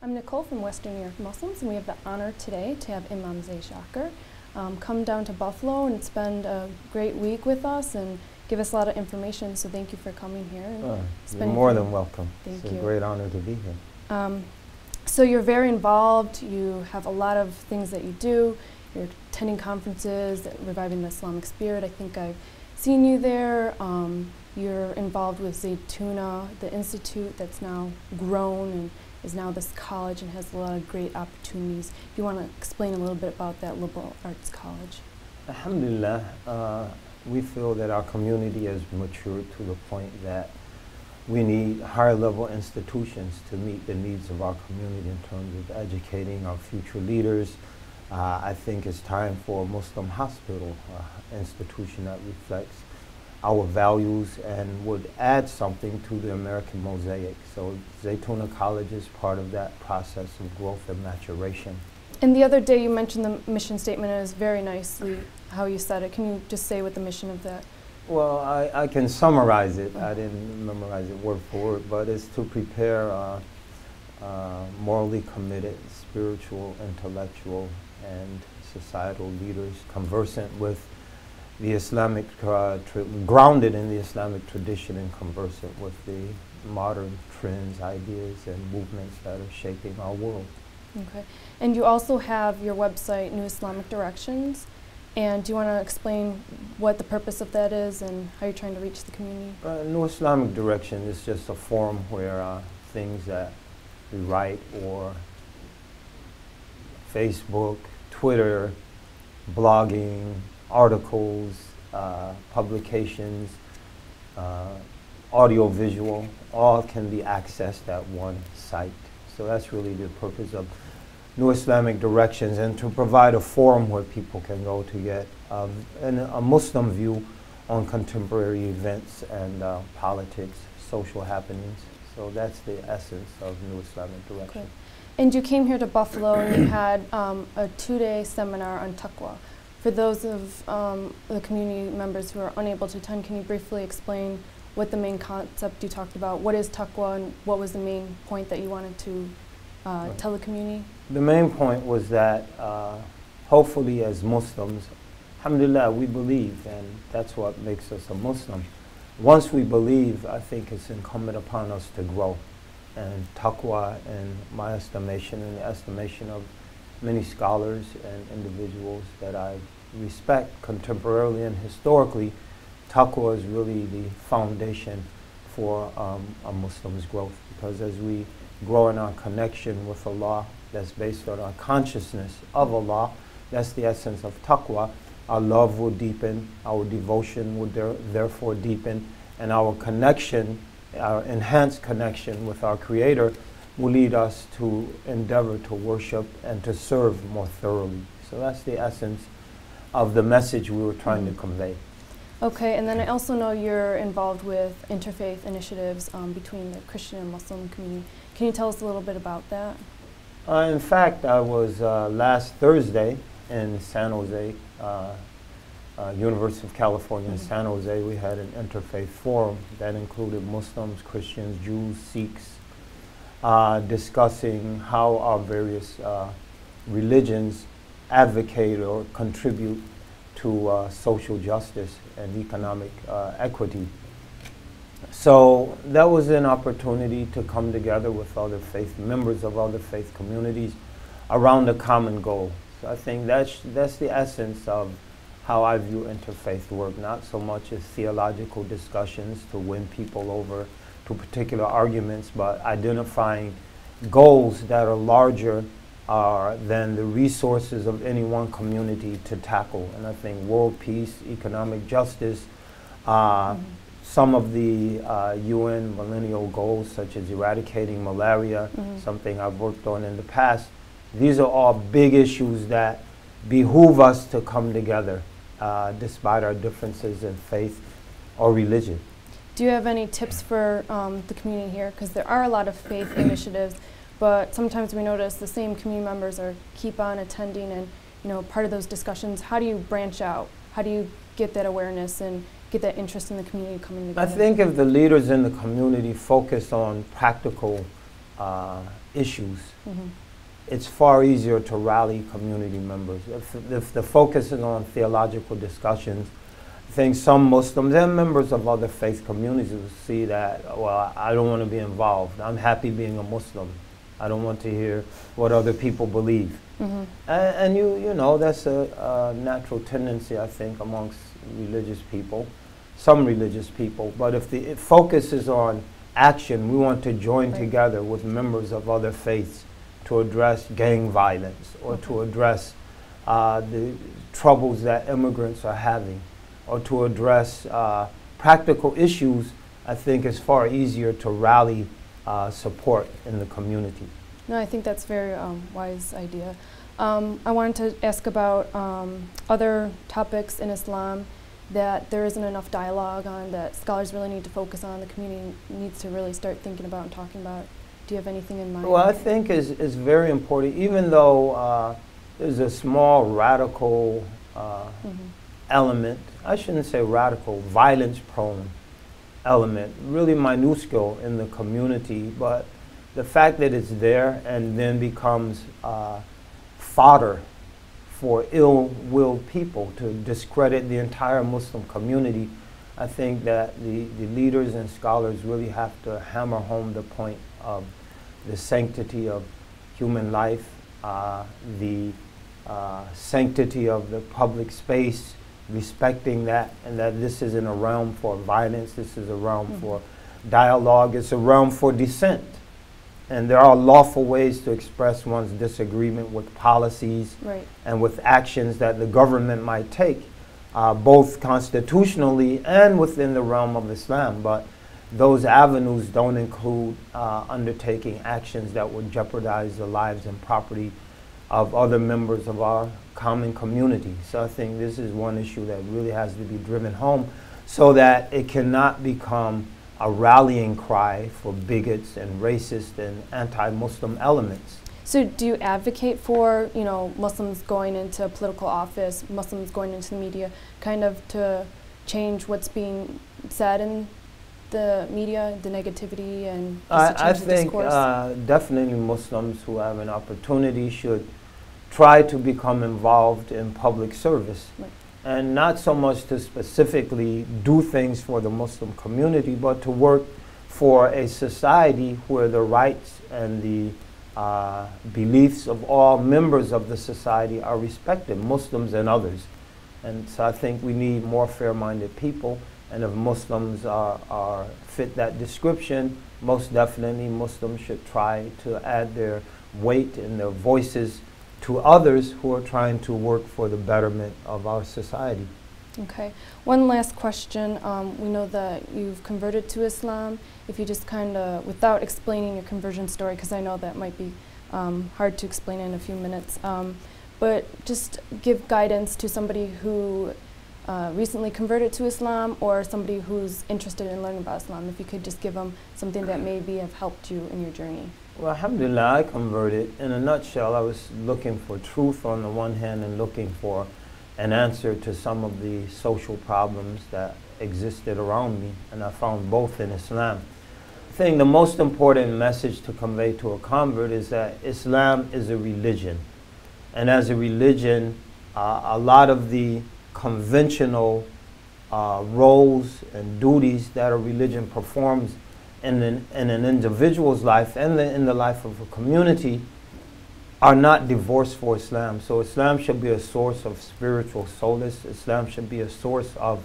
I'm Nicole from Western New York Muslims, and we have the honor today to have Imam Zaid Shakir come down to Buffalo and spend a great week with us and give us a lot of information. So thank you for coming here. You're more than welcome. Thank you. It's a great honor to be here. So you're very involved. You have a lot of things that you do. You're attending conferences, reviving the Islamic spirit. I think I've seen you there. You're involved with Zaytuna, the institute that's now grown and is now this college and has a lot of great opportunities. Do you want to explain a little bit about that liberal arts college? Alhamdulillah, we feel that our community has matured to the point that we need higher level institutions to meet the needs of our community in terms of educating our future leaders. I think it's time for a Muslim hospital institution that reflects our values and would add something to the American mosaic. So Zaytuna College is part of that process of growth and maturation. And the other day you mentioned the mission statement, and it was very nicely how you said it. Can you just say what the mission of that? Well, I can summarize it. I didn't memorize it word for word, but it's to prepare morally committed, spiritual, intellectual, and societal leaders conversant with the Islamic, grounded in the Islamic tradition and conversant with the modern trends, ideas, and movements that are shaping our world. Okay. And you also have your website, New Islamic Directions. And do you want to explain what the purpose of that is and how you're trying to reach the community? New Islamic Direction is just a forum where things that we write, or Facebook, Twitter, blogging, articles, publications, audio visual, all can be accessed at one site. So that's really the purpose of New Islamic Directions, and to provide a forum where people can go to get a Muslim view on contemporary events and politics, social happenings. So that's the essence of New Islamic Direction. Okay. And you came here to Buffalo and you had a 2-day seminar on taqwa. For those of the community members who are unable to attend, can you briefly explain what the main concept you talked about? What is taqwa, and what was the main point that you wanted to tell the community? The main point was that hopefully as Muslims, alhamdulillah, we believe, and that's what makes us a Muslim. Once we believe, I think it's incumbent upon us to grow. And taqwa, in my estimation and the estimation of many scholars and individuals that I respect contemporarily and historically, taqwa is really the foundation for a Muslim's growth. Because as we grow in our connection with Allah, that's based on our consciousness of Allah, that's the essence of taqwa. Our love will deepen, our devotion will therefore deepen, and our connection, our enhanced connection with our Creator, will lead us to endeavor to worship and to serve more thoroughly. So that's the essence of the message we were trying to convey. Okay, and then I also know you're involved with interfaith initiatives between the Christian and Muslim community. Can you tell us a little bit about that? In fact, I was last Thursday in San Jose, University of California in San Jose. We had an interfaith forum that included Muslims, Christians, Jews, Sikhs, discussing how our various religions advocate or contribute to social justice and economic equity. So that was an opportunity to come together with other faith, members of other faith communities around a common goal. So I think that's the essence of how I view interfaith work, not so much as theological discussions to win people over to particular arguments, but identifying goals that are larger than the resources of any one community to tackle. And I think world peace, economic justice, some of the UN millennial goals, such as eradicating malaria, something I've worked on in the past, these are all big issues that behoove us to come together despite our differences in faith or religion. Do you have any tips for the community here? Because there are a lot of faith initiatives, but sometimes we notice the same community members keep on attending, and part of those discussions, how do you branch out? How do you get that awareness and get that interest in the community coming together? I think if the leaders in the community focus on practical issues, it's far easier to rally community members. If the focus is on theological discussions, I think some Muslims and members of other faith communities will see that, well, I don't want to be involved. I'm happy being a Muslim. I don't want to hear what other people believe. And you know, that's a natural tendency, I think, amongst religious people, some religious people. But if the focus is on action, we want to join together with members of other faiths to address gang violence, or to address the troubles that immigrants are having, or to address practical issues. I think it's far easier to rally support in the community. No, I think that's a very wise idea. I wanted to ask about other topics in Islam that there isn't enough dialogue on, that scholars really need to focus on, the community needs to really start thinking about and talking about. Do you have anything in mind? Well, I think is very important, even though there's a small radical element, I shouldn't say radical, violence-prone element, really minuscule in the community, but the fact that it's there and then becomes fodder for ill-willed people to discredit the entire Muslim community, I think that the leaders and scholars really have to hammer home the point of the sanctity of human life, the sanctity of the public space, respecting that, and that this isn't a realm for violence, this is a realm for dialogue, it's a realm for dissent. And there are lawful ways to express one's disagreement with policies and with actions that the government might take, both constitutionally and within the realm of Islam. But those avenues don't include undertaking actions that would jeopardize the lives and property of other members of our common community. So I think this is one issue that really has to be driven home so that it cannot become a rallying cry for bigots and racist and anti-Muslim elements. So do you advocate for, you know, Muslims going into political office, Muslims going into the media, kind of to change what's being said in the media, the negativity, and just to change the discourse? I think definitely Muslims who have an opportunity should try to become involved in public service. And not so much to specifically do things for the Muslim community, but to work for a society where the rights and the beliefs of all members of the society are respected, Muslims and others. And so I think we need more fair-minded people, and if Muslims are fit that description, most definitely Muslims should try to add their weight and their voices to others who are trying to work for the betterment of our society. Okay. One last question. We know that you've converted to Islam. If you just kind of, without explaining your conversion story, because I know that might be hard to explain in a few minutes, but just give guidance to somebody who recently converted to Islam, or somebody who's interested in learning about Islam. If you could just give them something that maybe have helped you in your journey. Well, alhamdulillah, I converted. In a nutshell, I was looking for truth on the one hand and looking for an answer to some of the social problems that existed around me, and I found both in Islam. I think the most important message to convey to a convert is that Islam is a religion. And as a religion, a lot of the conventional roles and duties that a religion performs in an individual's life and in the life of a community are not divorced for Islam. So Islam should be a source of spiritual solace. Islam should be a source of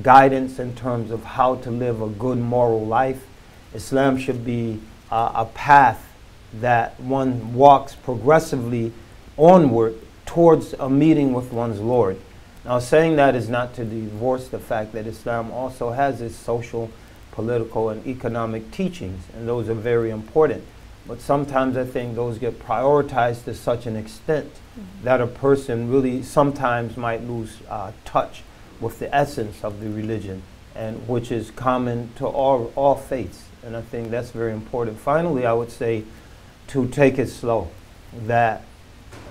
guidance in terms of how to live a good moral life. Islam should be a path that one walks progressively onward towards a meeting with one's Lord. Now, saying that is not to divorce the fact that Islam also has its social, political, and economic teachings, and those are very important. But sometimes I think those get prioritized to such an extent that a person really sometimes might lose touch with the essence of the religion, and which is common to all faiths. And I think that's very important. Finally, I would say to take it slow, that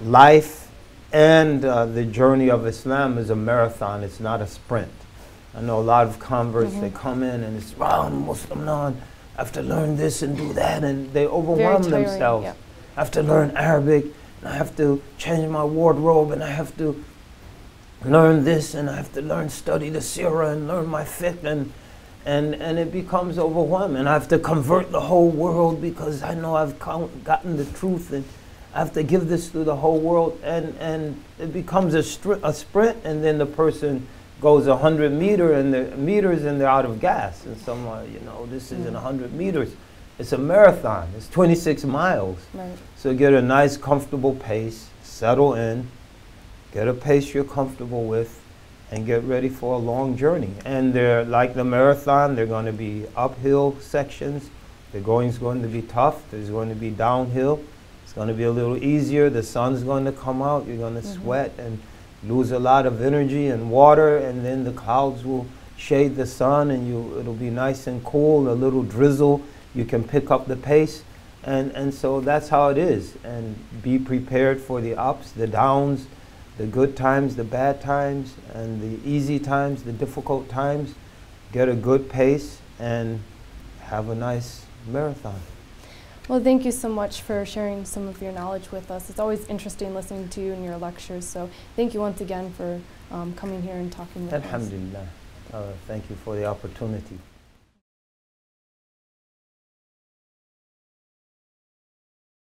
life and the journey of Islam is a marathon, it's not a sprint. I know a lot of converts, they come in and it's, wow, I'm Muslim now, I have to learn this and do that, and they overwhelm themselves. Yeah. I have to learn Arabic, and I have to change my wardrobe, and I have to learn this, and I have to study the seerah and learn my fiqh, and it becomes overwhelming. I have to convert the whole world because I know I've gotten the truth, and I have to give this to the whole world, and it becomes a sprint, and then the person goes 100 meters and they're out of gas. And someone, this isn't 100 meters. It's a marathon. It's 26 miles. Right. So get a nice, comfortable pace, settle in, get a pace you're comfortable with, and get ready for a long journey. And they're like the marathon, they're going to be uphill sections. The going's going to be tough. There's going to be downhill. It's going to be a little easier. The sun's going to come out. You're going to sweat and lose a lot of energy and water, and then the clouds will shade the sun, and it'll be nice and cool. A little drizzle, you can pick up the pace, and so that's how it is. And be prepared for the ups, the downs, the good times, the bad times, and the easy times, the difficult times. Get a good pace and have a nice marathon. Well, thank you so much for sharing some of your knowledge with us. It's always interesting listening to you and your lectures. So thank you once again for coming here and talking with us. Alhamdulillah. Thank you for the opportunity.